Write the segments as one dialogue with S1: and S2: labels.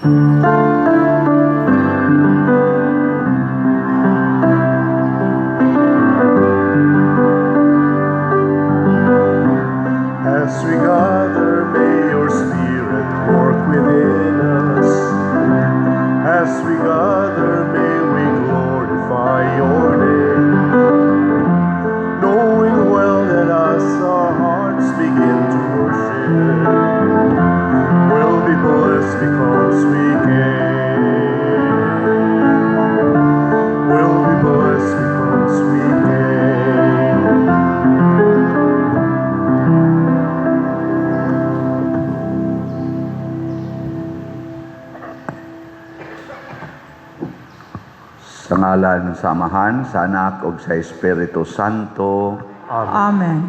S1: As we gather, may your Spirit work within us. As we gather, may we glorify your name. Knowing well that as our hearts begin to worship, we'll be blessed because we came. We'll be blessed because we came.
S2: Sa ngalan sa Amahan, sa Anak, ug sa Espiritu Santo.
S3: Amen.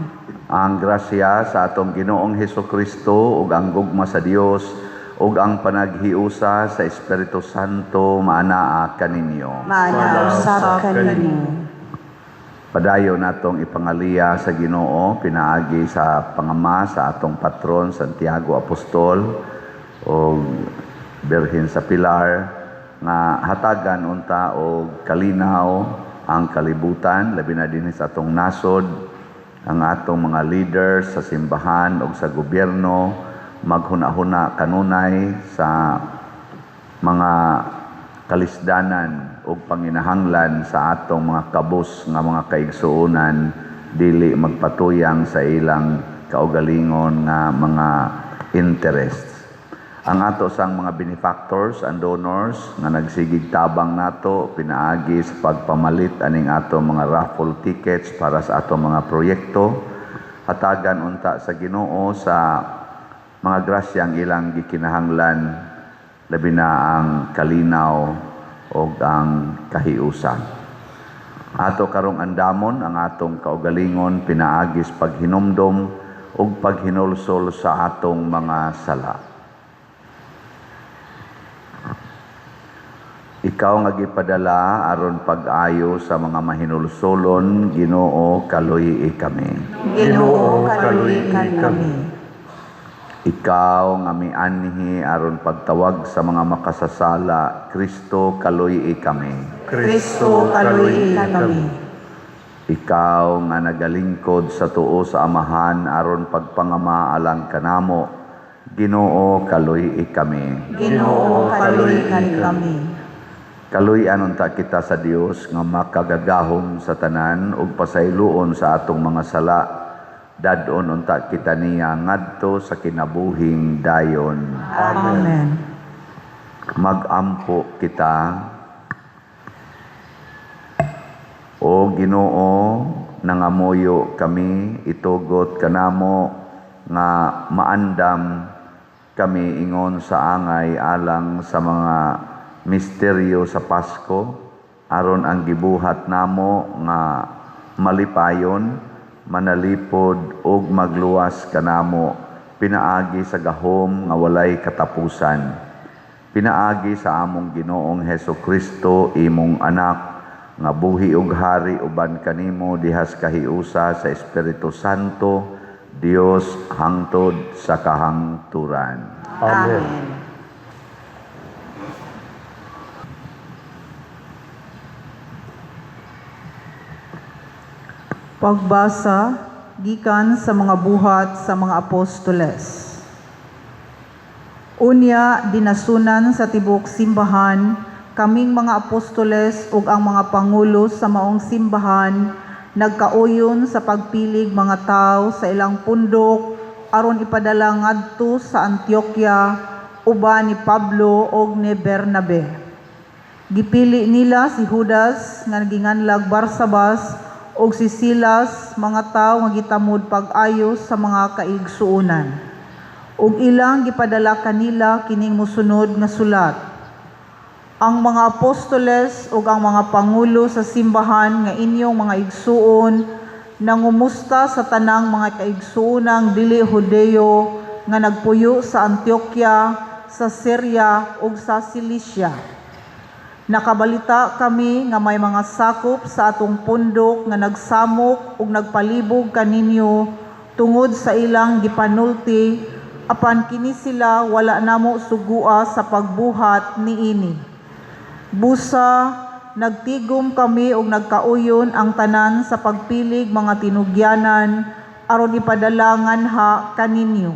S2: Ang grasya sa atong Ginoong Hesukristo ug ang gugma sa Dios ug ang panaghiusa sa Espiritu Santo maanaa kaninyo.
S3: Maanausap kanimo.
S2: Padayon natong ipangaliya sa Ginoo pinaagi sa pangama sa atong patron Santiago Apostol ug Birhen sa Pilar nga hatagan unta og kalinaw ang kalibutan labi na dinhi sa atong nasod, ang atong mga leaders sa simbahan ug sa gobyerno maghuna-huna kanunay sa mga kalisdanan ug panginahanglan sa atong mga kabus nga mga kaigsuonan dili magpatuyang sa ilang kaugalingon nga mga interests. Ang ato sang mga benefactors and donors nga nagsigig tabang nato pinaagi sa pagpamalit aning ato mga raffle tickets para sa ato mga proyekto, hatagan unta sa Ginoo sa mga grasyang ilang gikinahanglan labi na ang kalinaw o ang kahiusan. Ato karong andamon ang atong kaugalingon pinaagi sa paghinumdom ug paghinulsol sa atong mga sala. Ikaw nga gipadala aron pag-ayo sa mga mahinulsolon, Ginoo kaluyi kami.
S3: Ginoo kaluyi kami.
S2: Ikaw nga mianhi aron pagtawag sa mga makasasala, Kristo kaluyi kami.
S3: Kristo kaluyi kami.
S2: Ikaw nga nagalingkod sa tuo sa Amahan aron pagpangama alang kanamo, Ginoo kaluyi kami.
S3: Ginoo kaluyi kami.
S2: Kaluy-an unta kita sa Dios nga makagagahom sa tanan ug pasayloon sa atong mga sala. Dadon unta kita niya ngadto sa kinabuhing dayon.
S3: Amen.
S2: Magampo kita. O Ginoo, nangamuyo kami itugot kanamo nga maandam kami ingon sa angay alang sa mga misteryo sa Pasko aron ang gibuhat namo nga malipayon, manalipod ug magluwas kanamo pinaagi sa gahom nga walay katapusan. Pinaagi sa among Ginoong Hesukristo imong anak nga buhi ug hari uban kanimo dihas kahiusa sa Espiritu Santo, Dios hangtod sa kahangturan.
S3: Amen. Pagbasa gikan sa mga buhat sa mga apostoles. Unya dinasunan sa tibok simbahan kaming mga apostoles ug ang mga pangulo sa maong simbahan nagkauyon sa pagpilig mga tao sa ilang pundok aron ipadala ngadto sa Antioquia uban ni Pablo ug ni Bernabe. Gipili nila si Judas nga ginganlag Barsabas ug si Silas, mga tao nga gitamod pag-ayo sa mga kaigsuonan. Ug ilang gipadala kanila kining mosunod nga sulat. Ang mga apostoles ug ang mga pangulo sa simbahan nga inyong mga igsuon nangumusta sa tanang mga kaigsuonang dili Hudeo nga nagpuyo sa Antioquia, sa Syria ug sa Cilicia. Nakabalita kami nga may mga sakop sa atong pundok nga nagsamok ug nagpalibog kaninyo tungod sa ilang gipanulti apan kini sila wala namo sugua sa pagbuhat niini. Busa nagtigom kami og nagkauyon ang tanan sa pagpilig mga tinugyanan aron ipadalangan ha kaninyo.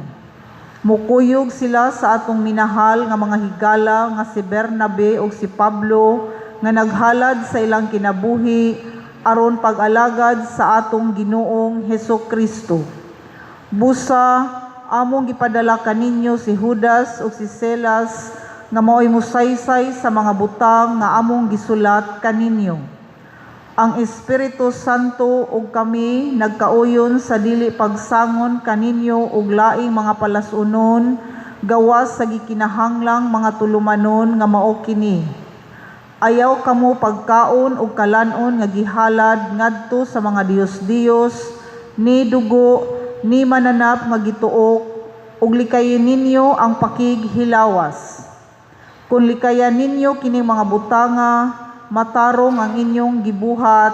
S3: Mukuyog sila sa atong minahal nga mga higala nga si Bernabe ug si Pablo nga naghalad sa ilang kinabuhi aron pag-alagad sa atong Ginoong Hesukristo. Busa among gipadala kaninyo si Judas ug si Silas nga mao'y musaysay sa mga butang nga among gisulat kaninyo. Ang Espiritu Santo ug kami nagkauyon sa dili pagsangon kaninyo og laing mga palasunon gawas sa gikinahanglang mga tulumanon nga mao kini. Ayaw kamo pagkaon ug kalanon nga gihalad ngadto sa mga Dios-Dios ni dugo ni mananap nga gituok ug likayin ninyo ang pakighilawas. Kung likayan ninyo kining mga butanga, matarong ang inyong gibuhat,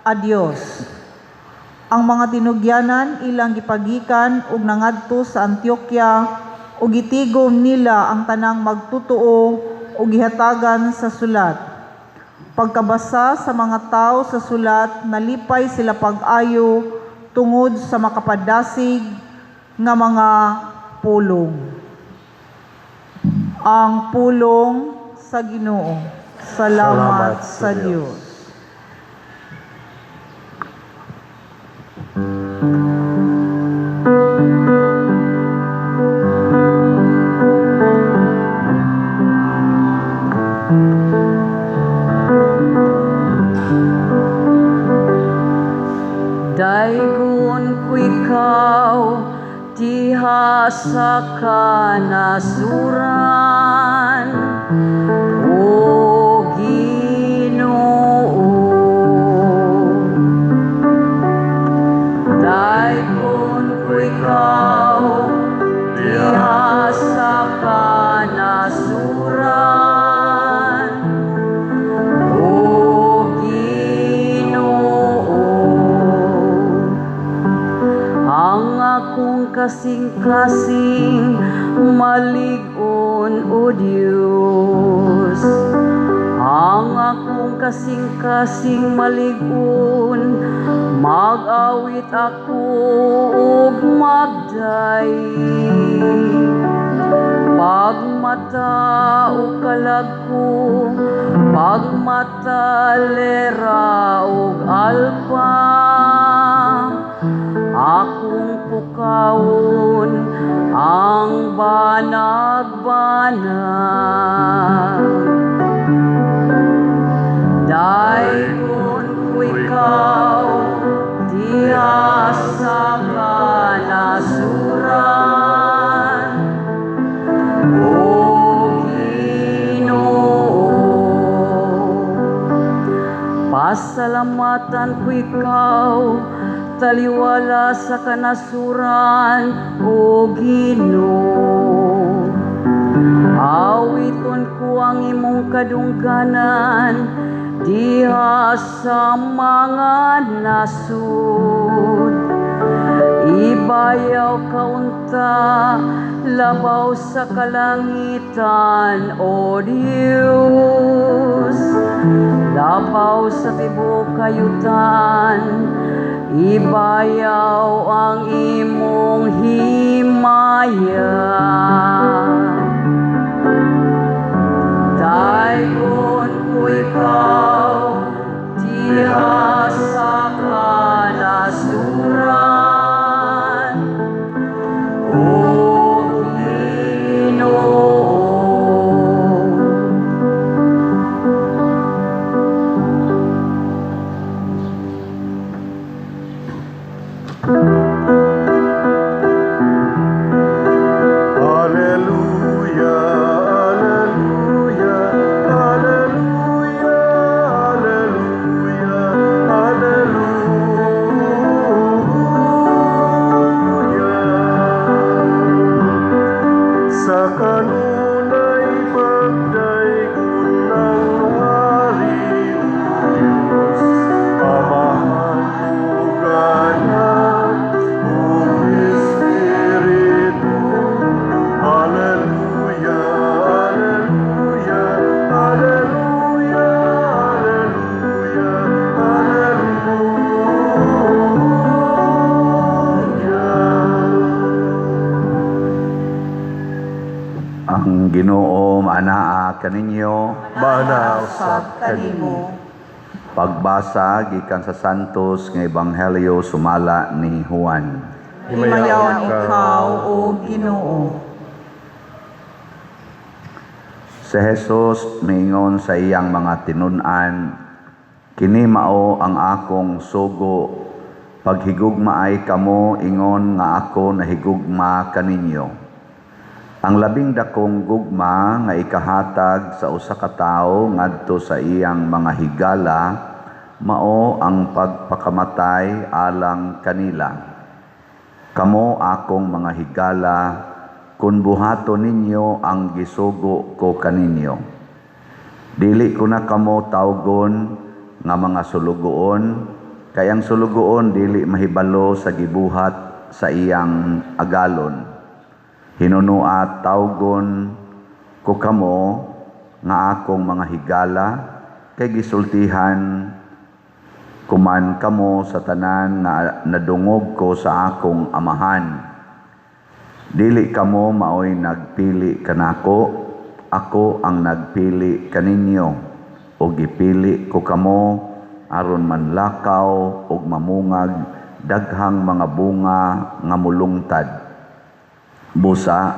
S3: adios. Ang mga tinugyanan ilang gipagikan ug nangadto sa Antioquia ug gitigom nila ang tanang magtutuo ug gihatagan sa sulat. Pagkabasa sa mga tao sa sulat, nalipay sila pag-ayo tungod sa makapadasig nga mga pulong. Ang pulong sa Ginoo. Salamat sa Diyos.
S4: Daigon ko ikaw, diha sa kanasuran, O Ginoo. Daigon ko ikaw, diha sa kanasuran, O Ginoo. Ang akong kasing-kasing malig-on, O Diyos. Ang akong kasing-kasing malig-on, mag-awit ako ug magdayi. Pagmata o kalagko, pagmata lera ug alpa, akong pukawon ang banag-banag. Daigon ko ikaw, diha sa kanasuran, O Ginoo. Pasalamatan ko ikaw, taliwala sa kanasuran, O Ginoo. Awiton ko ang imong kadungganan, diha sa mga nasud. Ibayaw kaunta, labaw sa kalangitan, O Diyos. Labaw sa tibok kayutan, ibayaw ang imong himaya. Daigon ko ikaw, diha sa kanasuran, O Ginoo.
S2: Ang Ginoo maanaa kaninyo.
S1: Mana usab
S3: kanimo.
S2: Pagbasa gikan sa Santos nga Ebanghelyo sumala ni Juan.
S3: Himayawan ikaw, O Ginoo.
S2: Si Jesus miingon sa iyang mga tinun-an, kini mao ang akong sugo, paghigugma ay kamo ingon nga ako nahigugma kaninyo. Ang labing dakong gugma nga ikahatag sa usa ka tawo ngadto sa iyang mga higala mao ang pagpakamatay alang kanila. Kamo akong mga higala, kung buhato ninyo ang gisugo ko kaninyo. Dili ko na kamo tawgon nga mga sulugoon, kay ang sulugoon dili mahibalo sa gibuhat sa iyang agalon. Hinunuat tawgon ko kamo nga akong mga higala, kay gisultihan kuman kamo sa tanan nga nadungog ko sa akong amahan. Dili kamo maoy nagpili kanako, ako ang nagpili kaninyo, o gipili ko kamo aron manlakaw ug mamungag daghang mga bunga nga mulungtad. Busa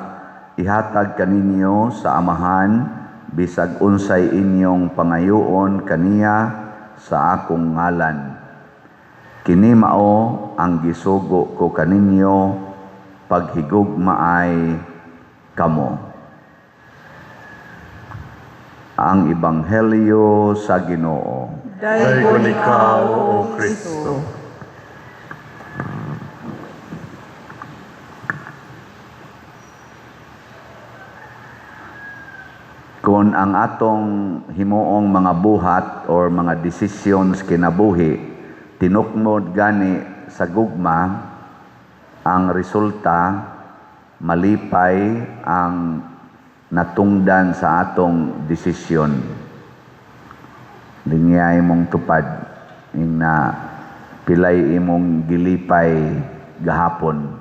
S2: ihatag kaninyo sa amahan bisag unsay inyong pangayoon kaniya sa akong ngalan. Kini mao ang gisugo ko kaninyo, paghigugmaay kamo. Ang Ebanghelyo sa Ginoo.
S3: Daygon ikaw, O Kristo.
S2: Kung ang atong himuong mga buhat or mga decisions kinabuhi, tinukmod gani sa gugma, ang resulta, malipay ang natungdan sa atong desisyon. Linyay mong tupad, na pilay imong gilipay gahapon.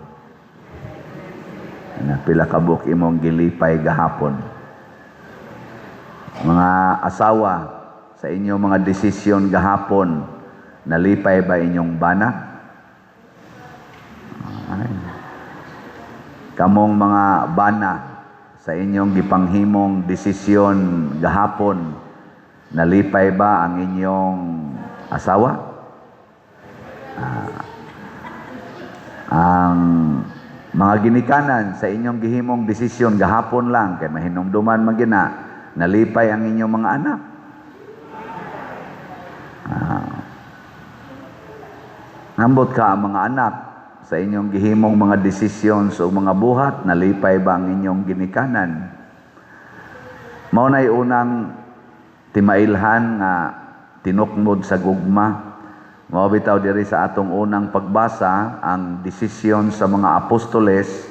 S2: Na pila kabuk imong gilipay gahapon. Mga asawa, sa inyong mga desisyon gahapon, nalipay ba inyong bana? Ay. Kamong mga bana, sa inyong gipanghimong desisyon gahapon, nalipay ba ang inyong asawa? Ang mga ginikanan sa inyong gihimong desisyon gahapon lang, kay mahinumduman magina, nalipay ang inyong mga anak. Nambot ka ang mga anak sa inyong gihimong mga desisyon o mga buhat, nalipay ba ang inyong ginikanan? Mao na'y unang timailhan nga tinukmod sa gugma. Mao bitaw diri sa atong unang pagbasa ang desisyon sa mga apostoles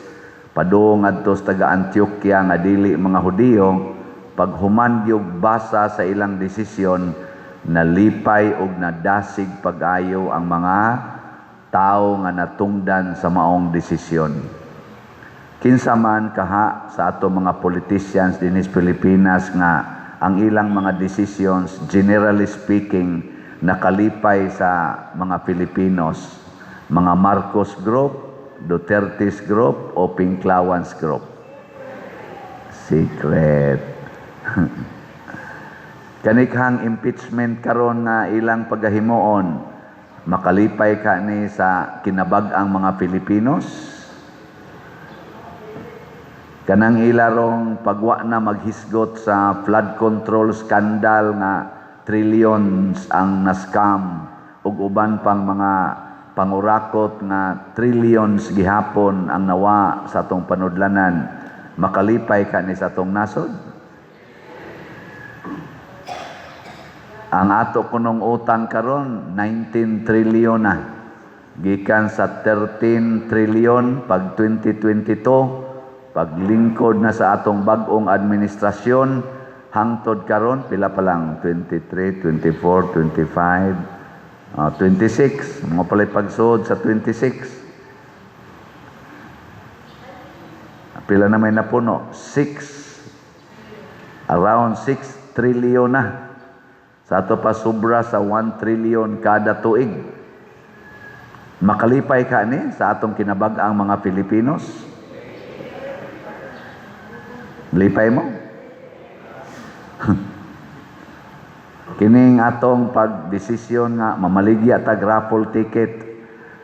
S2: padung adto sa taga Antioquia nga dili mga Hudiyo. Paghuman gyud basa sa ilang desisyon, nalipay og nadasig pag-ayo ang mga tao nga natungdan sa maong desisyon. Kinsa man kaha sa ato mga politicians dinis Pilipinas nga ang ilang mga decisions, generally speaking, nakalipay sa mga Pilipinos, mga Marcos Group, Duterte's Group, o Pinklawans Group. Secret. Kanikhang impeachment karon nga ilang pagahimoon, makalipay ka ni sa kinabag-ang mga Pilipinos? Kanang ilarong pagwa na maghisgot sa flood control scandal nga trillions ang nascam ug uban pang mga pangurakot nga trillions gihapon ang nawa sa atong panudlanan, makalipay ka ni sa atong nasod? Ang ato kunong utang karon 19 trillion na. Gikan sa 13 trillion pag 2022, paglingkod na sa atong bag-ong administrasyon, hangtod karon pila pa lang 23, 24, 25, 26, mga palay pagsud sa 26. Pila na may napuno? 6 Around 6 trillion na. Sa ato pa sobra sa 1 trillion kada tuig. Makalipay ka ni sa atong kinabag-ang mga Pilipinos? Lipay mo? Kining atong pagdesisyon nga mamaligya tag raffle ticket,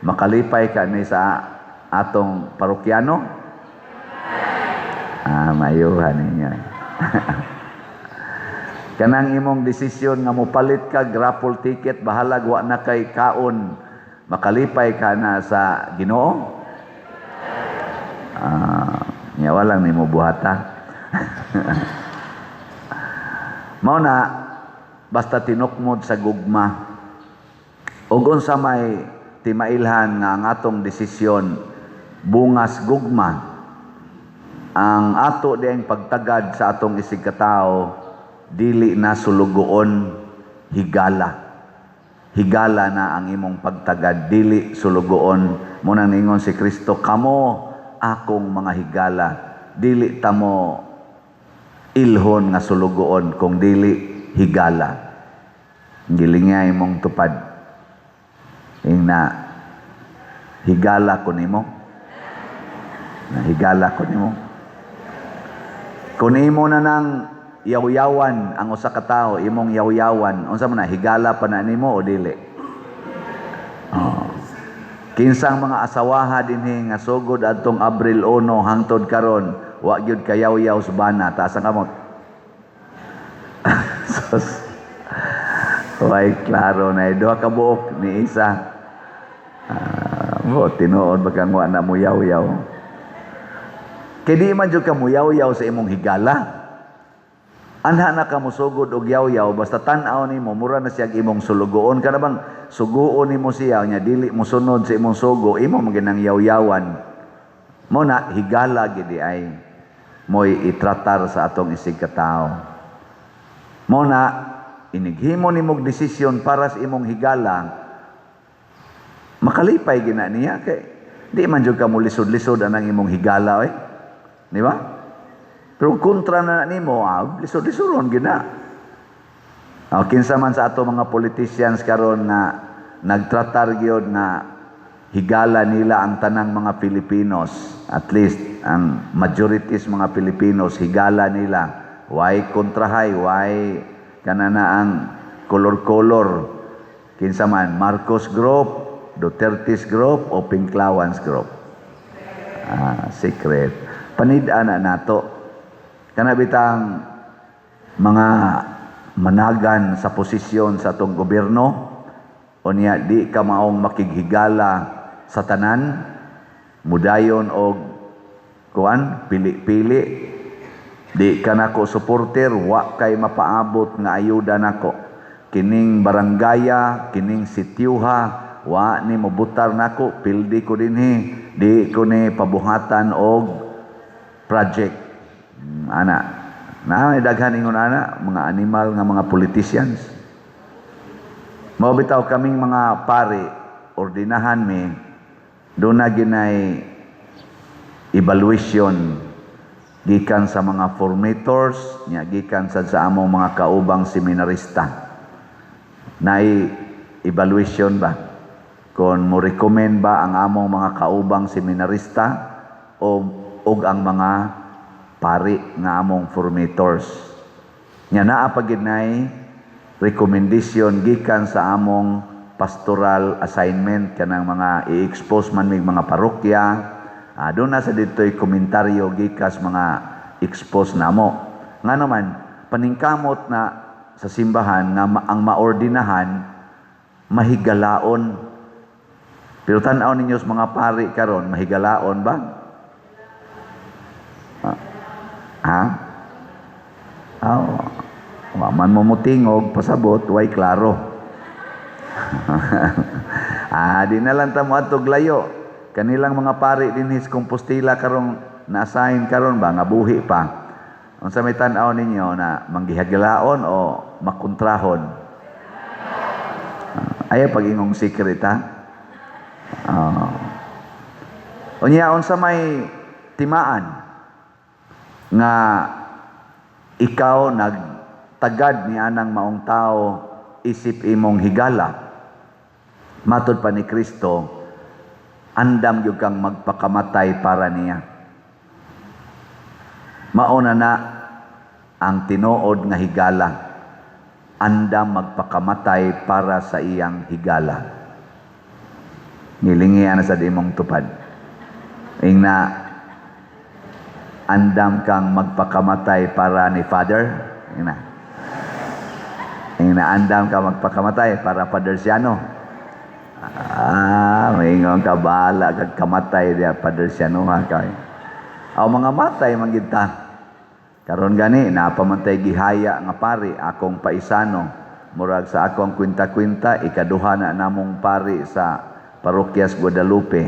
S2: makalipay ka ni sa atong parokyano? Mayuhan ninyo. Kanang imong desisyon nga mopalit kag raffle ticket, bahalag wa na kay kaon, makalipay ka na sa Ginoo? Nya walang nimo buhata. Mao na basta tinukmod sa gugma. Ug unsa may timailhan nga ang atong desisyon bungas gugma, ang ato diyang pagtagad sa atong isig katao dili na sulugoon, higala. Higala na ang imong pagtagad, dili sulugoon. Munang ningon si Kristo, kamo akong mga higala, dili tamo ilhon nga sulugoon kung dili higala. Dili nga imong tupad. Na higala ko nimo. Na higala ko nimo. Kung imo na nang yaw-yawan ang usa ka tawo, imong yaw-yawan, unsa man na higala pa na nimo o dili? Kinsang mga asawaha dinhi nga sugod adtong Abril 1 hangtod karon, wa gyud kayaw-yaw subana, taas ang kamot. Way klaro na duha ka buok ni isa. Tinuod bagang wa na mo yaw-yaw. Kay di man jud ka mo yaw-yaw sa imong higala. Anha na ka musugod og yaw-yaw, basta tan-aw nimo mura na siya imong sulugoon. Kana bang suguon nimo siya nya dili mo sunod sa imong sugo, imo maginang yaw-yawan. Mo na higala gid ay moy itratar sa atong isig katao. Mo na inighimo nimog desisyon para sa imong higala, makalipay gina niya kay di man jud ka mo lisod-lisod anang imong higala oy. Di ba? Pero kontra na nimo, lisod-lisoron gina. Kinsa man sa ato mga politicians karon na nagtratar gyud na higala nila ang tanang mga Pilipinos, at least ang majorities mga Pilipinos higala nila, why kontrahay, why kanana ang kolor-kolor, kinsa man Marcos Group, Duterte's Group o Pinklawans Group. Secret panid-an na nato. Kana bitang mga managan sa posisyon sa atong gobyerno, o niya di ka maong makighigala sa tanan, mudayon og kuan pili-pili, di ka nako supporter, wa kay mapaabot nga ayuda nako. Kining barangaya, kining sityuha, wa ni mobutar nako, pildi ko dinhi, di ko ni pabuhatan og project. Ana, na daghan ingon ana mga animal nga mga politicians. Mao bitaw kaming mga pari, ordinahan mi do na ginay evaluation gikan sa mga formators, nya gikan sa among mga kaubang seminarista. Nay evaluation ba kung mo recommend ba ang among mga kaubang seminarista og ang mga pari nga among formators. Nya naa pa gid nay recommendation gikan sa among pastoral assignment kanang mga i-expose man mig mga parokya. Doon na sa dito'y komentaryo gikas mga expose namo. Nga naman paningkamot na sa simbahan nga ang maordinahan mahigalaon. Pero tan-aw ninyo sa mga pari karon, mahigalaon ba? Man mo mutingog, pasabot, way klaro. Di na lang tamo atog layo. Kanilang mga pari din his Compostela karong na-assign karon ba, nga buhi pa. Unsa may tan-aw ninyo na manggihagalaon o makontrahon? Ayaw pag-ingong secret ha? Unya, unsa may timaan nga ikaw nagtagad ni anang maong tao isip imong higala. Matod pa ni Kristo, andam gyud kang magpakamatay para niya. Mauna na ang tinuod nga higala. Andam magpakamatay para sa iyang higala. Ngilingian na sa di mong tupad. Ingna, andam kang magpakamatay para ni Father. Ingna, andam kang magpakamatay para Father Siano. Maingon ka bahala kag kamatay dia Father Siano ha kay. Aw mga matay manggita. Karon gani napamatay gihaya nga pari akong paisano. Murag sa akong kwinta-kwinta ikaduha na namong pari sa Parokyas Guadalupe.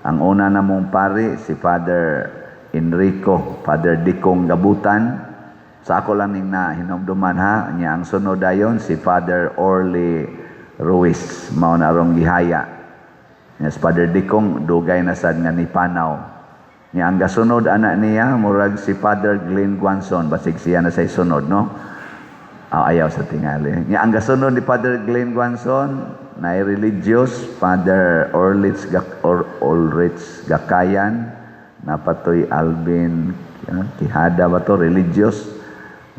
S2: Ang una namong pari si Father Enrico, Father Dikong Gabutan. Sa ako lang ning na hinumduman ha, niya ang sunod dayon si Father Orly Ruiz, mao na rong gihaya. Yes, Father Dikong dugay na sad nga ni Panaw. Niya ang gasunod anak niya murag si Father Glenn Guanson, basig siya na say sunod no. Ayaw sa tingali. Niya ang gasunod ni Father Glenn Guanson na religious Father Ulrich Gakayan, napatoy Alvin Quijada ba to, religious.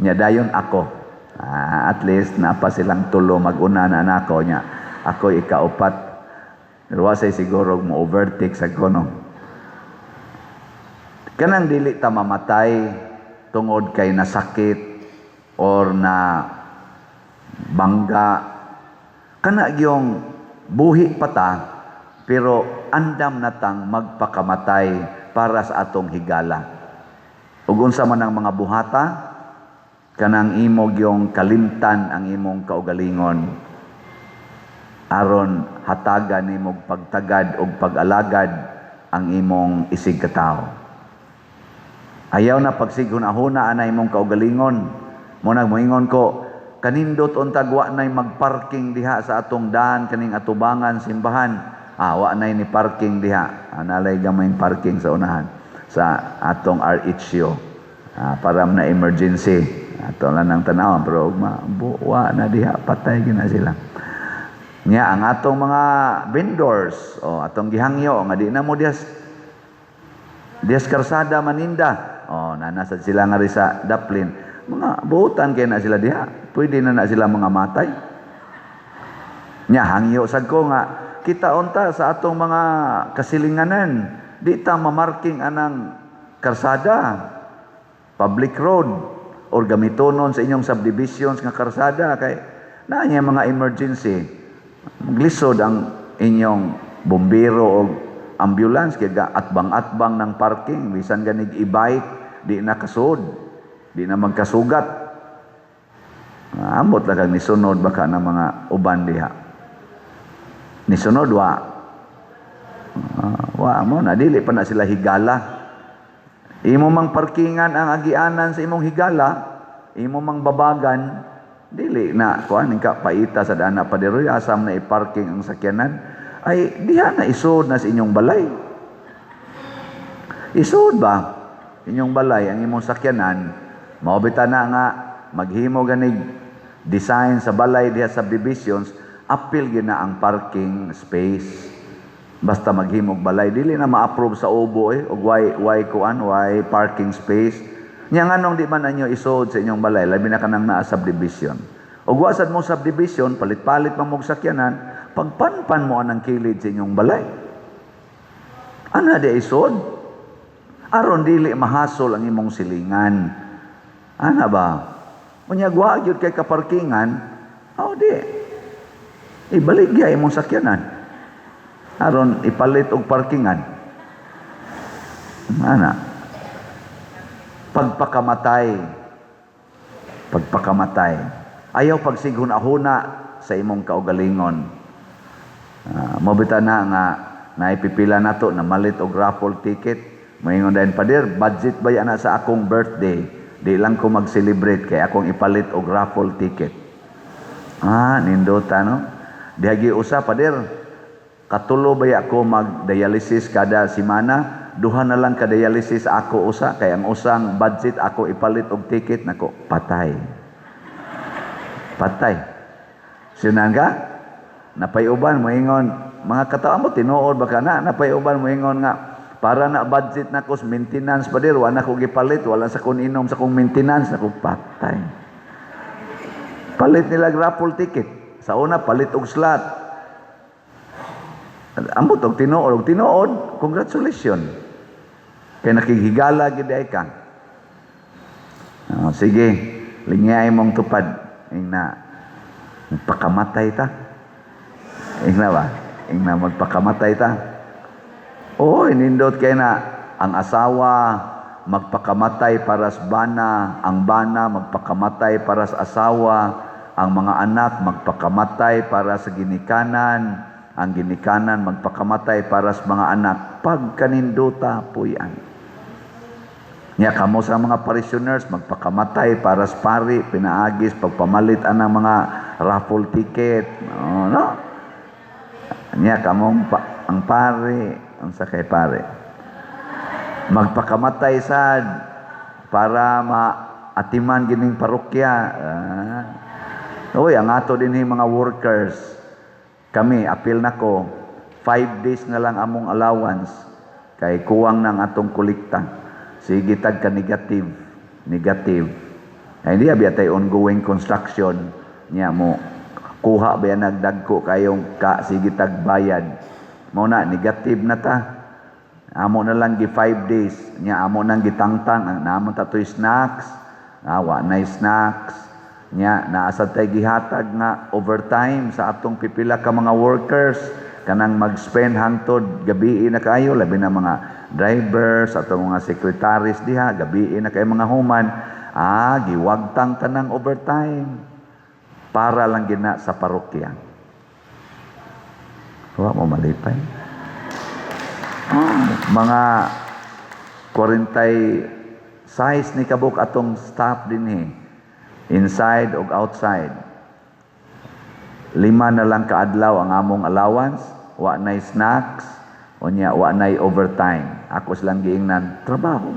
S2: Nya dayon ako. At least napa silang tulo mag-una na nako nya. Ako ikaupat. Pero wasay siguro mo overtake sa kono. Kanang dili ta mamatay tungod kay nasakit or na bangga. Kana gyung buhi pa ta pero andam natang magpakamatay para sa atong higala. Ug unsa man ang mga buhata, kanang imong yung kalimtan ang imong kaugalingon aron hatagan nimo pagtagad ug pag-alagad ang imong isig katao. Ayaw na pagsighuna-huna anay imong kaugalingon. Munag moingon ko, kanindot untag wa nay magparking diha sa atong daan kaning atubangan simbahan. Wa nay ni parking diha. Analay gamay parking sa unahan sa atong RHO. Para na emergency. Ato lang ang tanawan pero wa na diha patay gina sila. Nya ang atong mga vendors o atong gihangyo nga di na mo dias karsada maninda. Nanasad sila nga ri sa Daplin. Mga buutan kay na sila diha. Pwede na sila mga matay. Nya hangyo sad ko nga kita unta sa atong mga kasilinganan di ta mamarking anang karsada, public road or gamitonon sa inyong subdivisions nga karsada kay naanya mga emergency. Maglisod ang inyong bombero o ambulance kay atbang-atbang ng parking bisan ganig e-bike di na kasud, di na magkasugat. Ambot lang kag nisunod baka ng mga uban diha. Nisunod wa mo na dili pa na sila higala. Imo mang parkingan ang agianan sa imong higala, imo mang babagan, dili na kuan ka paita sa dana padiroy asam na i-parking ang sakyanan ay diha na isud na sa inyong balay. Isud ba inyong balay ang imong sakyanan? Maobita na nga maghimo ganig design sa balay diha sa subdivisions, apil gyud na ang parking space. Basta maghimog balay dili na ma-approve sa ubo og why parking space. Nya nganong di man anyo isod sa inyong balay labi na kanang naa subdivision. Og wa sad mo subdivision palit-palit man mog sakyanan, pagpanpan mo anang kilid sa inyong balay. Ana di isod? Aron dili mahasol ang imong silingan. Ana ba? Unya wa gyud kay kaparkingan, di. Ibalik gyud imong sakyanan. Aron ipalit og parkingan. Ana. Pagpakamatay. Ayaw pagsighuna-huna sa imong kaugalingon. Mabita na nga naipipila nato na malit og raffle ticket. Moingon dayon pader, budget ba yana sa akong birthday? Di lang ko mag-celebrate kay akong ipalit og raffle ticket. Nindota no. Dihagi usa pader, katulo ba ako mag-dialysis kada semana? duha na lang ka dialysis ako usa kay ang usang budget ako ipalit og ticket nako patay. Patay. Sinan ka? Napayuban mo ingon, mga katao mo tinuod baka na napayuban mo ingon nga para na budget nako sa maintenance pa dir wala ko gipalit wala sa kun inom sa kong maintenance nako patay. Palit nila raffle ticket. Sa una palit og slot. Ambot og tinuod, congratulations. Kaya nakihigala gid ay ka. Sige, linyay mong tupad. Ingna, magpakamatay ta. Ingna ba? Ingna magpakamatay ta. Oo, inindot kay na ang asawa magpakamatay para sa bana, ang bana magpakamatay para sa asawa, ang mga anak magpakamatay para sa ginikanan, ang ginikanan magpakamatay para sa mga anak. Pagkaninduta po yan. Nya kamo sa mga parishioners magpakamatay para sa pari, pinaagis, pagpamalit ang mga raffle ticket. No? Nya kamo ang pari, ang sakay pari. Magpakamatay sad para maatiman gining parokya. Uy, ang ato din mga workers, kami, apil na ko, 5 days na lang among allowance kay kuwang ng atong kulikta. Sige, tag ka negative. Ay, hindi abya tayo ongoing construction niya mo. Kuha ba yan nagdagko kayong sige tag bayad. Mo na, negative na ta. Amo na lang gi 5 days. Niya, amo nang gitangtang. Naamon tatoy snacks. Wa na snacks. Nya naasa tay gihatag nga overtime sa atong pipila ka mga workers kanang mag-spend hangtod gabi na kayo labi na mga drivers atong mga secretaries diha gabi na kay mga human giwagtang tanang overtime para lang gina sa parokya. Wa mo malipay. Mga 40 size ni kabuk atong staff dinhi. Inside o outside. 5 na lang kaadlaw ang among allowance, wa nay snacks, unya wa nay overtime. Ako silang giingnan trabaho.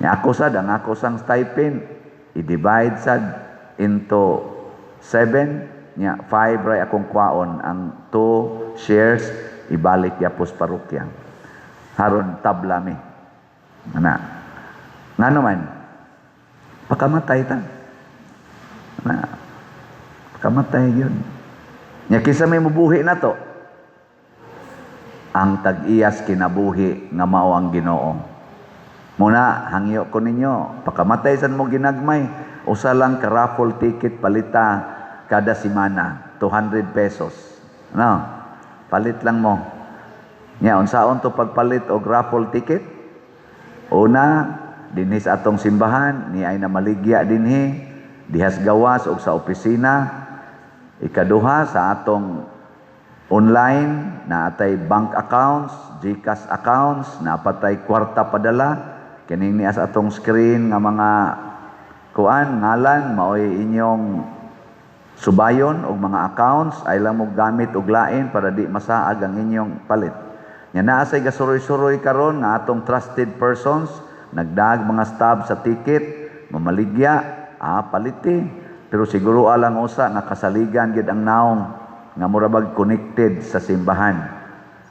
S2: Nya ako sad ang ako sang stipend i-divide sad into 7, nya 5 ray akong kwaon ang 2 shares ibalik yapos parokya. Haron tabla mi. Ana. Ngano man? Pakamatay ta. Na kamatay yun. Nya kisa may mabuhi na to. Ang tag-iyas kinabuhi nga mao ang Ginoo. Muna hangyo ko ninyo, pakamatay san mo ginagmay, usa lang ka raffle ticket palita kada semana, 200 pesos. No? Palit lang mo. Nya unsaon to pagpalit og raffle ticket? Una, dinhi sa atong simbahan, ni ay na maligya dinhi dihas gawas o sa opisina. Ikaduha sa atong online na atay bank accounts, GCash accounts, na patay kwarta padala. Kining niya sa atong screen nga mga kuan, ngalan, maoy inyong subayon o mga accounts, ay lang mo gamit og lain para di masaag ang inyong palit. Nya naa say gasuroy-suroy karon nga atong trusted persons, nagdag mga stub sa ticket, mamaligya, paliti. Pero siguro alang usa nga kasaligan gid ang naong nga murabag connected sa simbahan.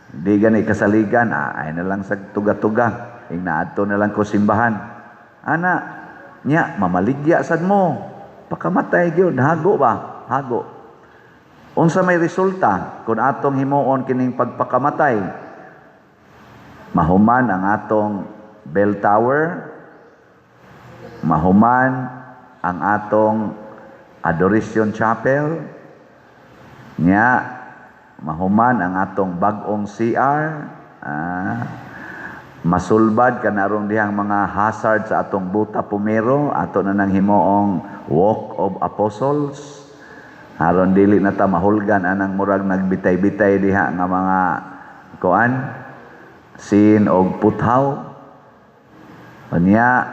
S2: Di gani kasaligan, ay na lang sa tuga-tuga. Naadto na lang ko simbahan. Ana, nya mamaligya sad mo. Pakamatay gyud, hago ba? Hago. Unsa may resulta kung atong himuon kining pagpakamatay? Mahuman ang atong bell tower, mahuman ang atong adoration chapel, nya mahuman ang atong bag-ong CR, masulbad kanarong dihang mga hazard sa atong buta pumero, ato na nang himuong walk of apostles, aron dili na ta mahulgan anang murag nagbitay-bitay diha nga mga kuan, sin og puthaw. Unya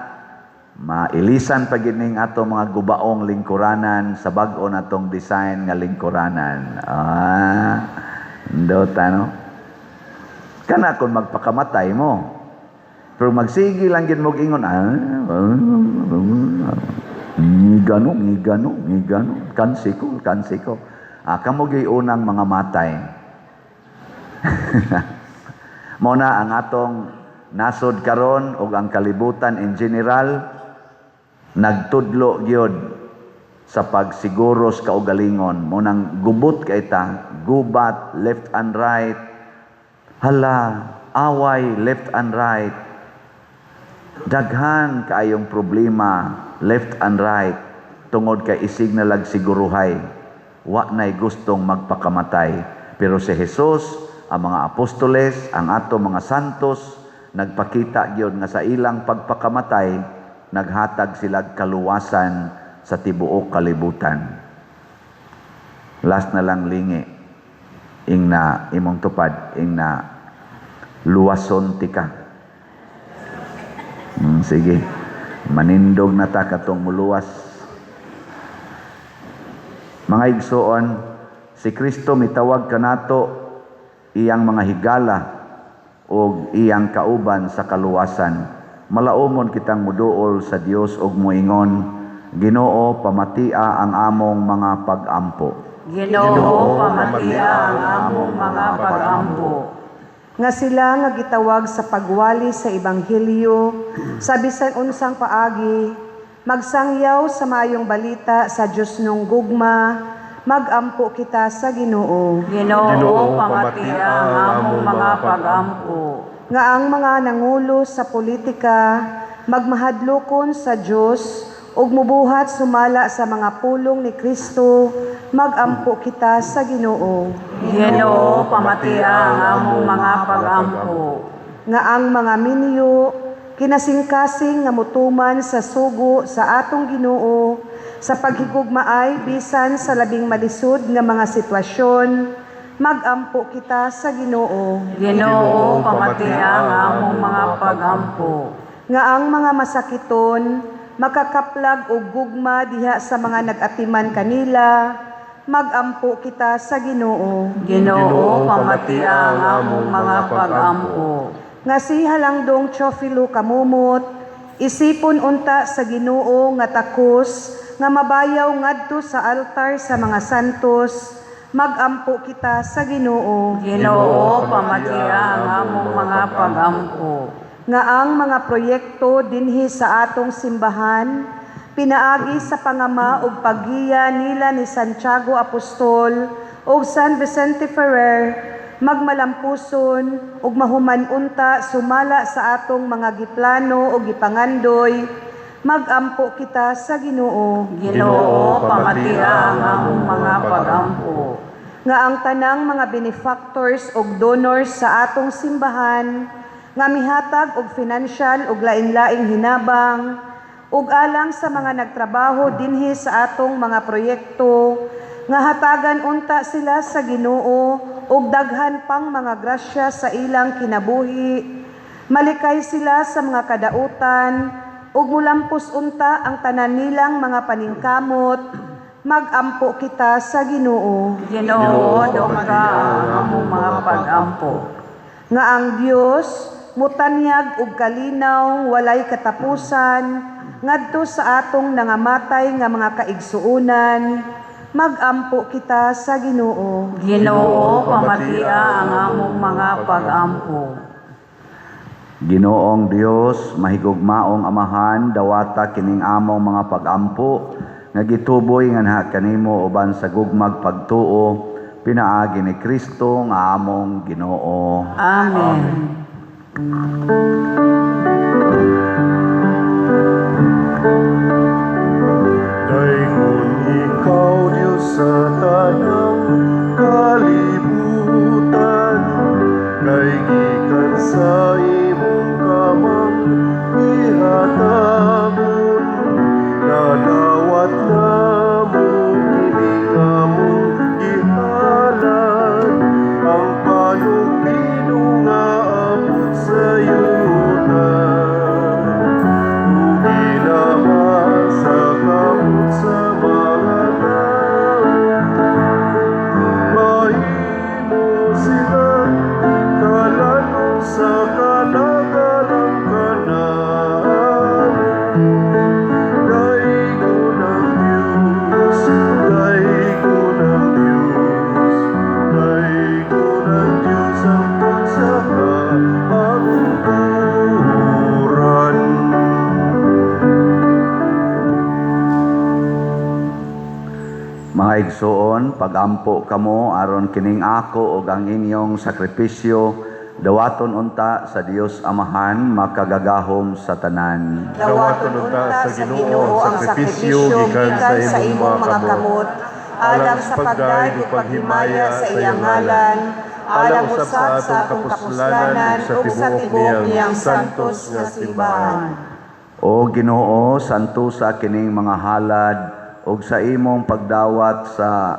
S2: mailisan pa gid ning ato mga gubaong lingkuranan sa bag-o natong design nga lingkuranan. Ndot ano? Kana kung magpakamatay mo, Pero magsigi lang gid mo ingon, ngigano, kansiko. Kamo gyud unang mga matay. Mao na ang atong nasod karon ug ang kalibutan in general nagtudlo gyud sa pagsiguro sa kaugalingon. Mao nang gubot kay ta, gubat left and right. Hala, away left and right. Daghan kaayong problema left and right tungod kay isig na lag siguruhay. Wa nay gustong magpakamatay. Pero si Jesus, ang mga apostoles, ang ato mga santos, nagpakita gyud nga sa ilang pagpakamatay, naghatag sila kaluwasan sa tibuok kalibutan. Last na lang lingi, ingna imong tupad, ingna luwason tika. Sige, manindog na ta katong muluwas. Mga igsoon, si Kristo mitawag kanato iyang mga higala o iyang kauban sa kaluwasan. Malaumon kitang muduol sa Dios og moingon, Ginoo, pamatia ang among mga pag-ampo.
S4: Ginoo, pamatia ang among mga pag-ampo.
S5: Nga sila nga gitawag sa pagwali sa ebanghelyo, sa bisan unsang paagi, magsangyaw sa maayong balita sa Dios nung gugma, magampo kita sa Ginoo.
S4: Ginoo, pamatia ang among mga pag-ampo.
S5: Nga ang mga nangulo sa politika, magmahadlokon sa Dios, ug mubuhat sumala sa mga pulong ni Kristo, magampo kita sa Ginoo.
S4: Ginoo, pamatia ang among mga pag-ampo.
S5: Nga ang mga minyo, kinasingkasing nga mutuman sa sugo sa atong Ginoo, sa paghigugmaay bisan sa labing malisod nga mga sitwasyon, magampo kita sa Ginoo.
S4: Ginoo, pamatia ang among mga pag-ampo.
S5: Nga ang mga masakiton, makakaplag og gugma diha sa mga nag-atiman kanila, magampo kita sa Ginoo.
S4: Ginoo, pamatia ang among mga pag-ampo.
S5: Nga si Halangdong Teofilo Kamumot, isipon unta sa Ginoo nga takos, nga mabayaw ngadto sa altar sa mga santos, magampo kita sa Ginoo.
S4: Ginoo, pamatia ang among mga pag-ampo.
S5: Nga ang mga proyekto dinhi sa atong simbahan, pinaagi sa pangama ug paggiya nila ni Santiago Apostol ug San Vicente Ferrer, magmalampuson ug mahuman unta sumala sa atong mga giplano ug gipangandoy, magampo kita sa Ginoo.
S4: Ginoo, pamatia ang among mga pag-ampo.
S5: Nga ang tanang mga benefactors ug donors sa atong simbahan, nga mihatag og financial ug lain-laing hinabang, ug alang sa mga nagtrabaho dinhi sa atong mga proyekto, nga hatagan unta sila sa Ginoo ug daghan pang mga grasya sa ilang kinabuhi, malikay sila sa mga kadautan, ug mulampos unta ang tanan nilang mga paningkamot, magampo kita sa Ginoo.
S4: Ginoo, dumaka ang among mga pag-ampo.
S5: Nga ang Dios mutanyag ug kalinaw walay katapusan ngadto sa atong nangamatay nga mga kaigsuonan, magampo kita sa Ginoo.
S4: Ginoo, pamatia ang among mga pag-ampo.
S2: Ginoong Dios, mahigugmaong Amahan, dawata kining among mga pag-ampo, nga gituboy nga naha kanimo uban sa gugmag pagtuo, pinaagi ni Kristo nga among Ginoo.
S4: Amen.
S1: Dayon ikaw, Diyos sa tanang kalibutan, kay gikan sa imong kamang ihatagon, nadawat na mo kining among gihalan, ang panupino nga abot sa yuta.
S2: Maigsuon, pagampo kamo aron kining ako ug ang inyong sakripisyo dawaton unta sa Dios Amahan makagagahom sa tanan.
S1: Dawaton unta sa Ginoo ang sakripisyo gikan sa imong mga kamot, alang sa pagdayeg ug paghimaya sa iyang ngalan, alang usab sa atong kapuslanan ug sa tibuok niyang santos nga simbahan.
S2: O Ginoo, santusa kining mga halad ug sa imong pagdawat sa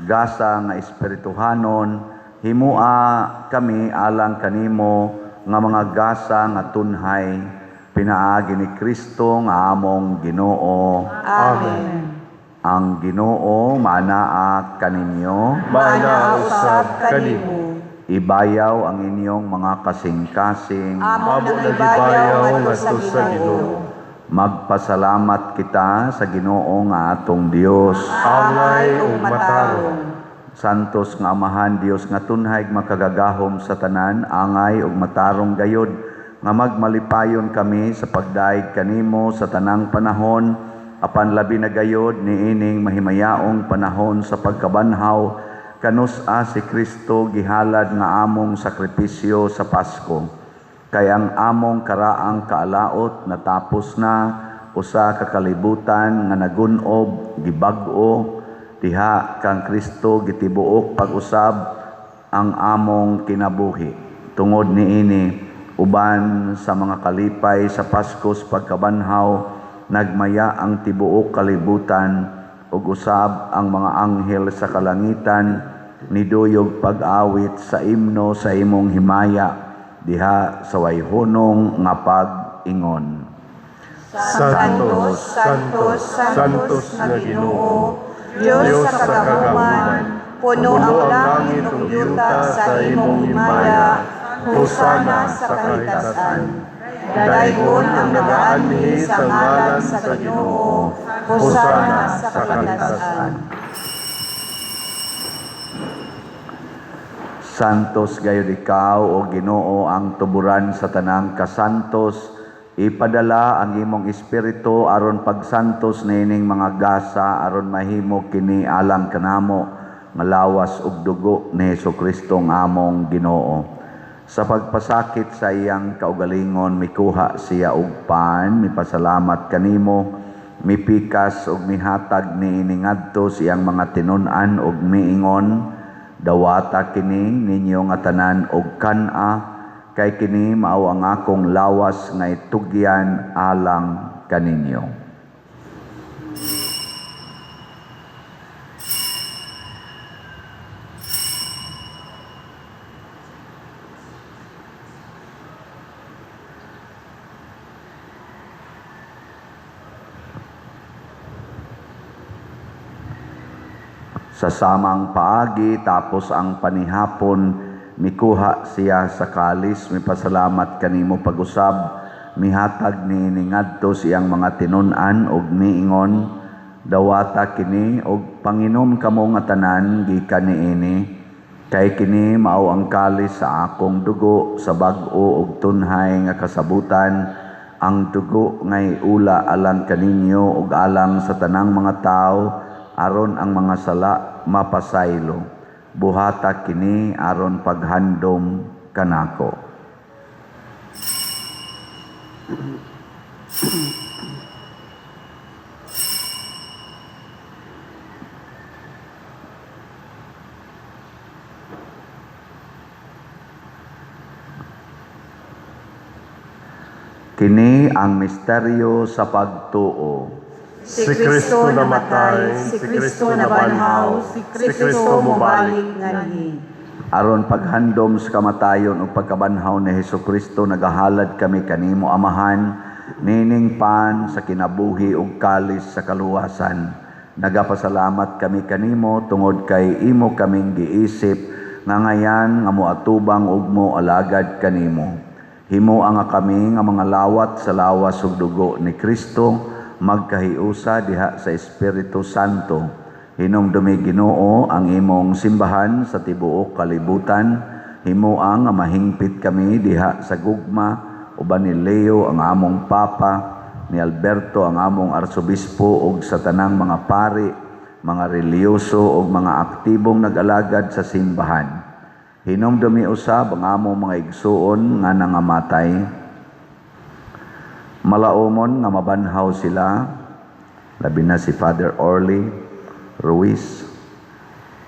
S2: gasa nga espirituhanon, himua kami alang kanimo nga mga gasa nga tunhay pinaagi ni Kristo nga among Ginoo.
S5: Amen.
S2: Ang Ginoo manaa kaninyo,
S5: Maana usab kanimo.
S2: ibayaw ang inyong mga kasing-kasing.
S5: Amo nang ibayaw ngadto sa Ginoo.
S2: Magpasalamat kita sa Ginoo nga atong Dios.
S5: Angay ug matarong.
S2: Santos nga Amahan Dios nga tunhay makagagahom sa tanan, angay ug matarong gayod nga magmalipayon kami sa pagdaig kanimo sa tanang panahon, apan labi na gayod niining mahimayaong panahon sa pagkabanhaw kanus-a si Kristo gihalad nga among sakripisyo sa Pasko. Kay ang among karaang kaalaot natapos na, usa ka kalibutan nga nagunob gibag-o diha kang Kristo gitibuok pag-usab ang among kinabuhi. Tungod niini uban sa mga kalipay sa Paskos pagkabanhaw, nagmaya ang tibuok kalibutan ug usab ang mga anghel sa kalangitan niduyog pag-awit sa imno sa imong himaya diha sa wayhunong nga pag-ingon.
S1: Santos, Santos, Santos nga Ginoo,
S5: Diyos sa kagahuman, puno ang langit ug yuta sa imong himaya, husana sa kahitasan. Daygon ang nagaanhi sa ngalan sa Ginoo, husana sa kahitasan.
S2: Santos gayud ikaw o Ginoo ang tuburan sa tanang kasantos, ipadala ang imong espiritu aron pagsantos nining mga gasa aron mahimo kini alang kanamo nga lawas ug dugo ni Hesukristo nga among Ginoo. Sa pagpasakit sa iyang kaugalingon mikuha siya og pan, mipasalamat kanimo, mipikas ug mihatag niini ngadto siyang mga tinun-an ug miingon, dawata kini ninyo nga tanan og kan-a, kay kini mao ang akong lawas nga itugyan alang kaninyo. Sa samang paagi tapos ang panihapon, mikuha siya sa kalis, mipasalamat kanimo pag-usab, mihatag niini ngadto siyang mga tinun-an ug miingon, dawata kini og panginom kamo nga tanan gikan niini, kay kini mao ang kalis sa akong dugo sa bag-o ug tunhay nga kasabutan, ang dugo ngay ula alang kaninyo ug alang sa tanang mga tao, aron ang mga sala mapasaylo. Buhata kini aron paghandom kanako. Kini ang misteryo sa pagtuo.
S5: Si Kristo namatay, si Kristo nabanhaw, si Kristo mobalik nganhi.
S2: Aron paghandom sa kamatayon ug pagkabanhaw ni Hesukristo, nagahalad kami kanimo Amahan, nining pan sa kinabuhi ug kalis sa kaluwasan. Nagapasalamat kami kanimo tungod kay imo kaming giisip nga ngayan nga moatubang ug moalagad kanimo. Himo nga kami nga mga lawat sa lawas ug dugo ni Kristo, magkahiusa diha sa Espiritu Santo. Hinumdumi Ginoo ang imong simbahan sa tibuok kalibutan. Himuang nga mahingpit kami diha sa gugma, uban ni Leo ang among Papa, ni Alberto ang among Arsobispo ug sa tanang mga pari, mga reliyoso o mga aktibong nag-alagad sa simbahan. Hinumdumi usab ang among mga igsuon nga nangamatay. Malaumon nga mabanhaw sila, labi na si Father Orly Ruiz,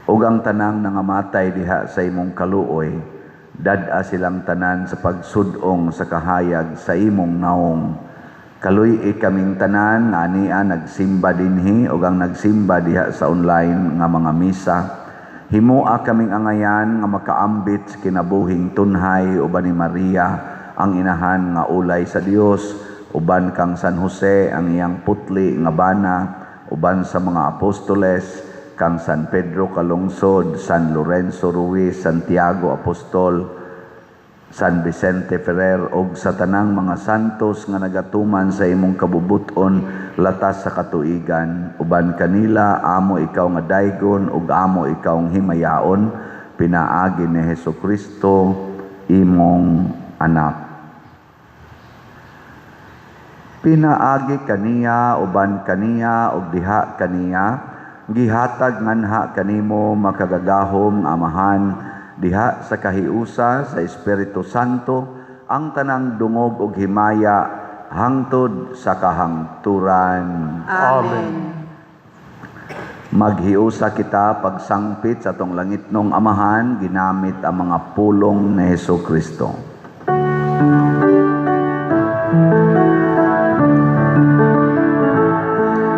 S2: ug ang tanang nangamatay diha sa imong kaluoy, dad-a silang tanan sa pagsudong sa kahayag sa imong naong. Kaluy kaming tanan nga ania nagsimba dinhi ug ang nagsimba diha sa online nga mga misa. Himua kaming angayan nga makaambit sa kinabuhing tunhay uban ni Maria ang inahan nga ulay sa Dios, uban kang San Jose ang iyang putli nga bana, uban sa mga apostoles kang San Pedro Calungsod, San Lorenzo Ruiz, Santiago Apostol, San Vicente Ferrer ug sa tanang mga santos nga nagatuman sa imong kabubuton latas sa katuigan. Uban kanila amo ikaw nga daygon ug amo ikaw nga himayaon, pinaagi ni Hesukristo imong anak. Pinaagi kaniya uban kaniya ug diha kaniya, gihatag nganha kanimo makagagahom amahan diha sa kahiusa sa Espiritu Santo ang tanang dungog ug himaya hangtod sa kahangturan.
S5: Amen.
S2: Maghiusa kita pagsangpit sa tong langitnong amahan ginamit ang mga pulong ni Hesukristo.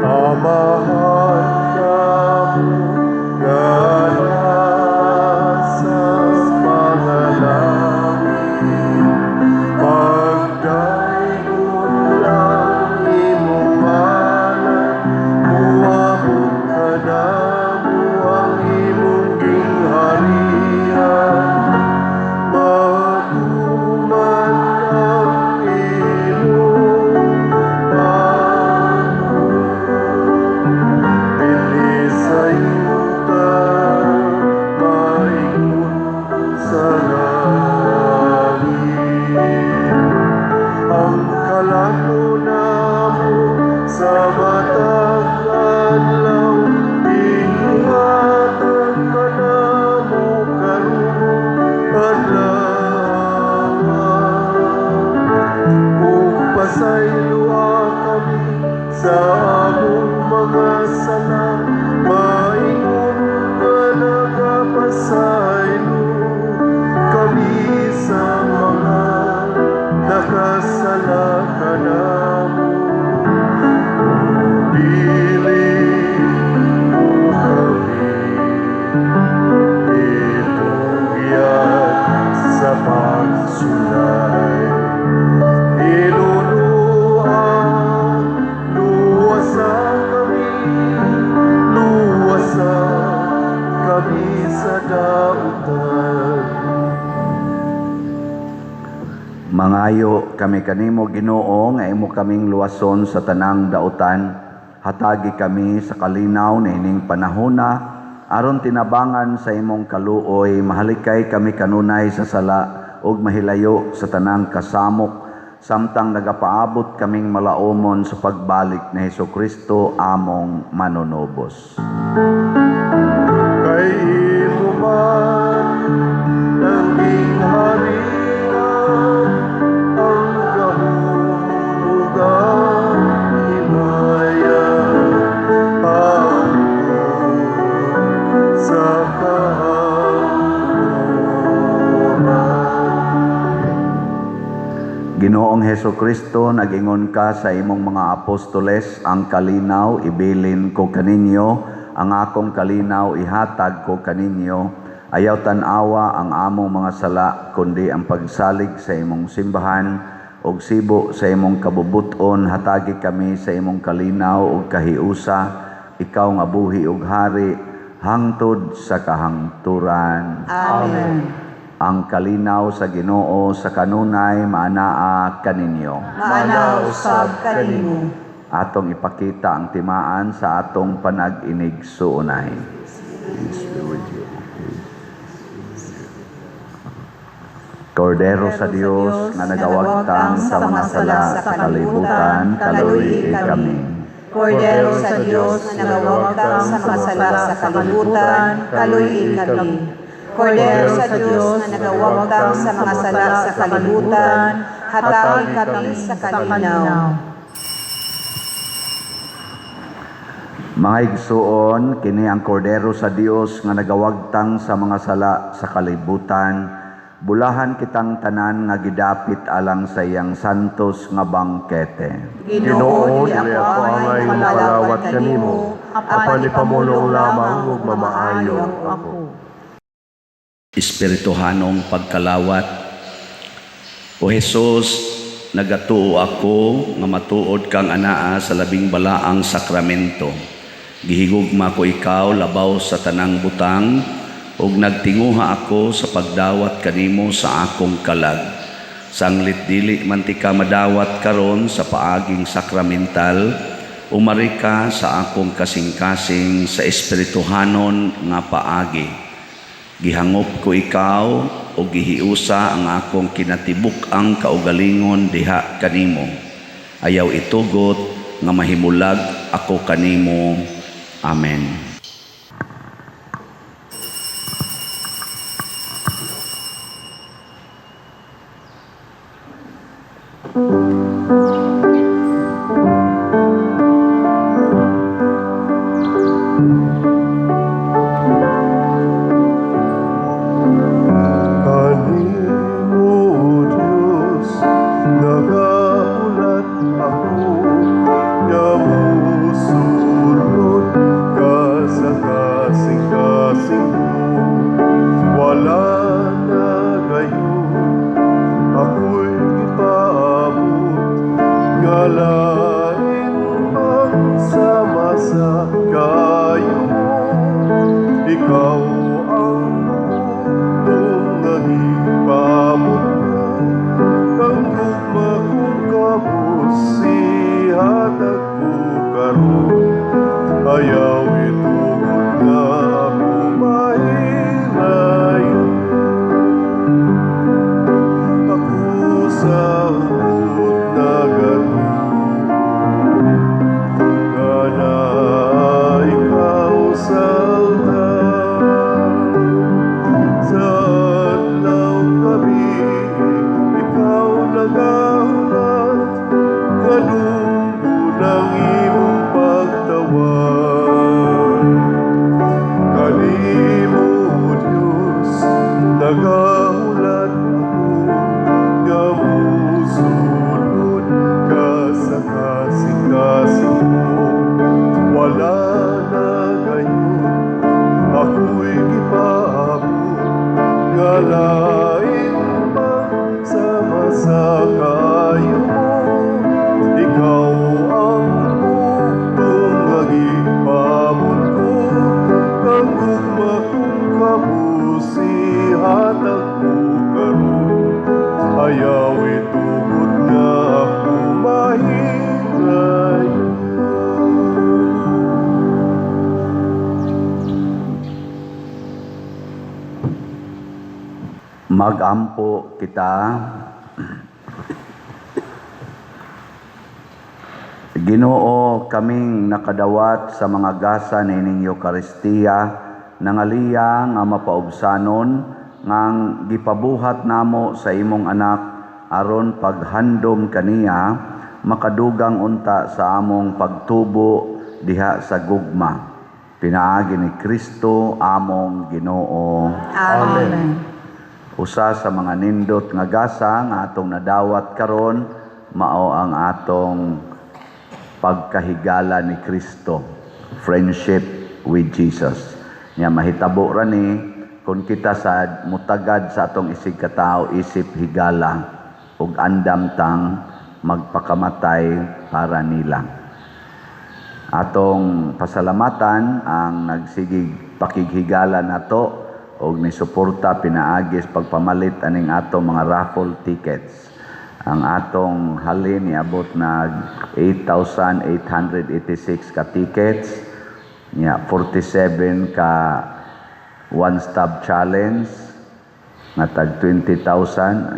S1: Amahan kamo nga nasa mga langit, pagdaygon lang imong ngalan, muabot kadamo ang imong gingharian, matuman ang imong bilis sa yuta, maingon sa langit. Ang kalako namo sa matag adlaw, ingatan ka namo karon adlaw. Upasayloa kami sa among mga sala, maingon nga nagapasaylo kami sa mga nakasala kanamo. Dili mo kami itugyan sa pagsulay. Ninunuan, luwasan kami sa dautan.
S2: Mangayo kami kanimo Ginoo nga imo kaming luwason sa tanang dautan. Hatagi kami sa kalinaw niining panahona aron tinabangan sa imong kaluoy, mahalikay kami kanunay sa sala ug mahilayo sa tanang kasamok, samtang nagapaabot kaming malaumon sa pagbalik ni Hesukristo among manunubos.
S1: Kay imo man ang gingharian, ang kahulugan, himaya, hangtod sa kahangturan.
S2: Ginoong Hesukristo, nag-ingon ka sa imong mga apostoles, ang kalinaw ibilin ko kaninyo, ang akong kalinaw ihatag ko kaninyo. Ayaw tan-awa ang among mga sala, kundi ang pagsalig sa imong simbahan, ug sibo sa imong kabubuton, hatagi kami sa imong kalinaw ug kahiusa, ikaw nga buhi ug hari, hangtod sa kahangturan.
S5: Amen.
S2: Ang kalinaw sa Ginoo sa kanunay maanaa kaninyo.
S5: Maana usab kanimo.
S2: Atong ipakita ang timaan sa atong panag-inig suunay. Kordero sa Dios nga nagawagtang sa mga sala sa kalibutan, kaluyi kami.
S3: Kordero sa Diyos na nagawagtang sa mga sala sa kalibutan, kaluyin kami. Kordero sa Diyos na nagawagtang sa mga sala sa kalibutan, hatagin kami sa kalinaw.
S2: Mga igsuon, kini ang kordero sa Dios nga nagawagtang sa mga sala sa kalibutan, bulahan kitang tanan nga gidapit alang sa iyang santos nga bangkete.
S1: Ginoo, dili ako angay nga malawat kanimo, apan ipamulong lamang ug mamaayo ako.
S6: Espirituhanong pagkalawat. O Jesus, nagatuo ako nga matuod kang anaa sa labing balaang sakramento. Gihigugma ko ikaw labaw sa tanang butang, ug nagtinguha ako sa pagdawat kanimo sa akong kalag. Sanglit dili man ti ka madawat karon sa paaging sakramental, umari ka sa akong kasing-kasing sa espirituhanon nga paagi. Gihangop ko ikaw o gihiusa ang akong kinatibuk ang kaugalingon diha kanimo. Ayaw itugot nga mahimulag ako kanimo. Amen.
S1: Kanimo Diyos, nagaulat ako, nga musulod ka sa kasing-kasing mo. Wala na gayon, ako'y ipaabot, nga lain ang sama sa kayo mo. Ikaw ang bugtong nagipamot ko, ang gugma kong kapos sihatag ko karon. Ayaw itugod nga ako mahirayon. Ako sa hukot na gano'n, nga na ikaw sa altar. Sa adlaw gabi, ikaw nagaulat, nga lunggo ng imong pagtawag. Kanimo Diyos, nagaulat ako, nga musulod ka sa kasing-kasing mo. Wala na gayon, ako'y gipaabot, nga lain bang sama sa kayo mo. Ikaw ang bugtong nagipamot ko, ang gugma kong kapusi hatag ko karon. Ayaw itugod nga ako mahirayon.
S2: Magampo kita. Ginoo, kaming nakadawat sa mga gasa ni ining Eucharistia, nangaliya nga mapaubsanon, ngang gipabuhat namo sa imong anak, aron paghandom kaniya, makadugang unta sa among pagtubo diha sa gugma. Pinaagi ni Kristo among Ginoo.
S3: Amen.
S2: Usa sa mga nindot nga gasa nga atong nadawat karon mao ang atong pagkahigala ni Kristo, friendship with Jesus. Nya mahitabo ra ni kung kita sa mutagad sa atong isig katao isip higala ug andam tang magpakamatay para nila. Atong pasalamatan ang nagsigig pakighigala nato og nisuporta pinaagis pagpamalit aning atong mga raffle tickets. Ang atong halin niabot na 8,886 ka tickets, nya 47 ka one-stop challenge, nga tag 20,000,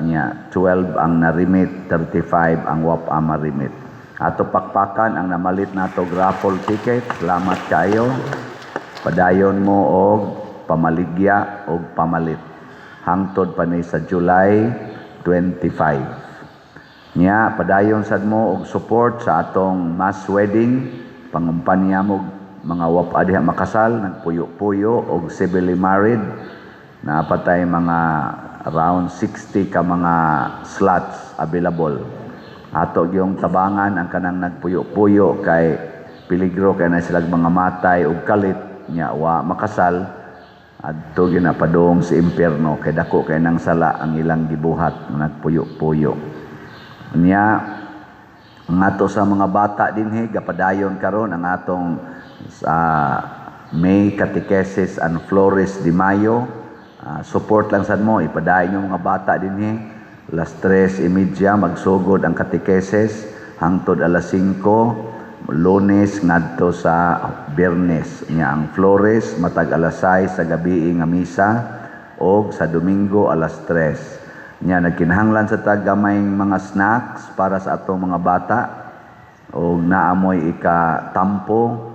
S2: nya 12 ang narimit, 35 ang wap ama remit. Ato pakpakan ang namalit nato raffle ticket. Salamat kayo. Padayon mo og pamaligya og pamalit. Hangtod pa ni sa July 25. Nya padayon sad mo og support sa atong mass wedding, pangumpanya mo mga wapa diha makasal, nagpuyo-puyo og civilly married. Napatay mga around 60 ka mga slots available. Ato yung tabangan ang kanang nagpuyo-puyo kay peligro kay na sila mga matay og kalit nya wa makasal adto ginapadong sa impyerno kay dako kay nang sala ang ilang gibuhat nga nagpuyo-puyo. Nya ang ato sa mga bata dinhi gapadayon karon ang atong May Catechesis and Flores de Mayo. Support lang sad mo, ipadayon yung mga bata dinhi. Alas 3:30 magsugod ang catechesis hangtod alas 5 Lunes ngadto sa Biyernes. Nya ang Flores matag alas 6 sa gabi nga misa og sa Domingo alas 3. Nya nagkinahanglan sa tagamayng mga snacks para sa atong mga bata og naamoy ika-tampo.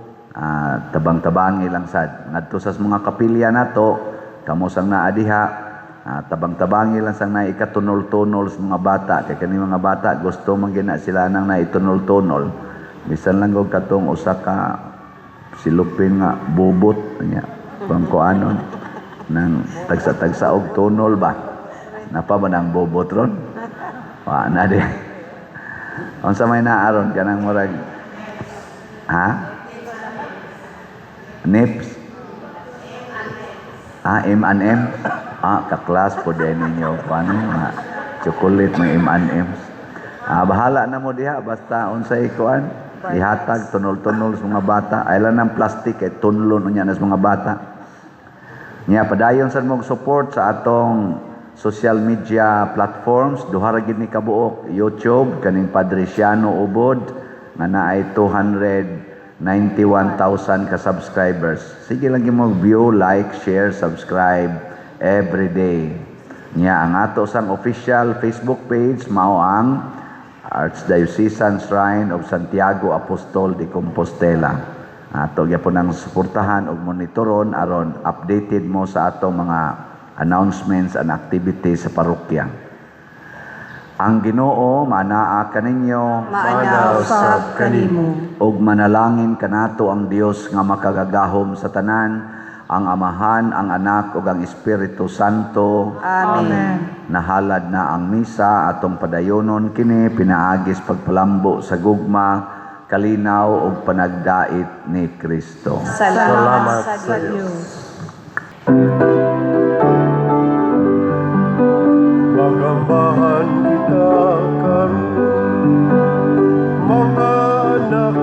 S2: Tabang-tabangi lang sad ngadto sa mga kapilya nato kamo sang naa diha tabang-tabangi lang sang na ikatunol-tunol sa mga bata kay kani mga bata gusto man gina sila nang naitunol-tunol bisan lang og katong usa ka silupin nga bubot nya pangkuanon nang tagsa-tagsa og tunol ba napa man ang bubot ron wa na di unsa may naaron kanang murag Nips? M&M? Kaklas po din ninyo. Paano? Chocolate, may M&M's. Bahala na mo diha. Basta unsay kuan. Ihatag, tunol-tunol sa mga bata. Aylan ng plastic, tunlon niya na sa mga bata. Niya, padayon sa mong support sa atong social media platforms. Duha ra gid ni kabuok. YouTube, kaning Padre Siano Ubod, nga naay 291,000 ka subscribers. Sige lang mo view, like, share, subscribe every day. Nya ang ato sang official Facebook page mao ang Archdiocesan Shrine of Santiago Apostol de Compostela. Ato gyapon ang suportahan ug monitoron aron updated mo sa atong mga announcements and activities sa parokya. Ang Ginoo manaa kaninyo
S5: Maanaw sa kanimo.
S2: ug manalangin kanato ang Dios nga makagagahom sa tanan, ang Amahan, ang Anak ug ang Espiritu Santo.
S5: Amen.
S2: Nahalad na ang misa atong padayonon kini pinaagis pagpalambo sa gugma, kalinaw ug panagdait ni Kristo.
S5: Salamat sa Diyos.
S1: Magambahan kita karon, mga anak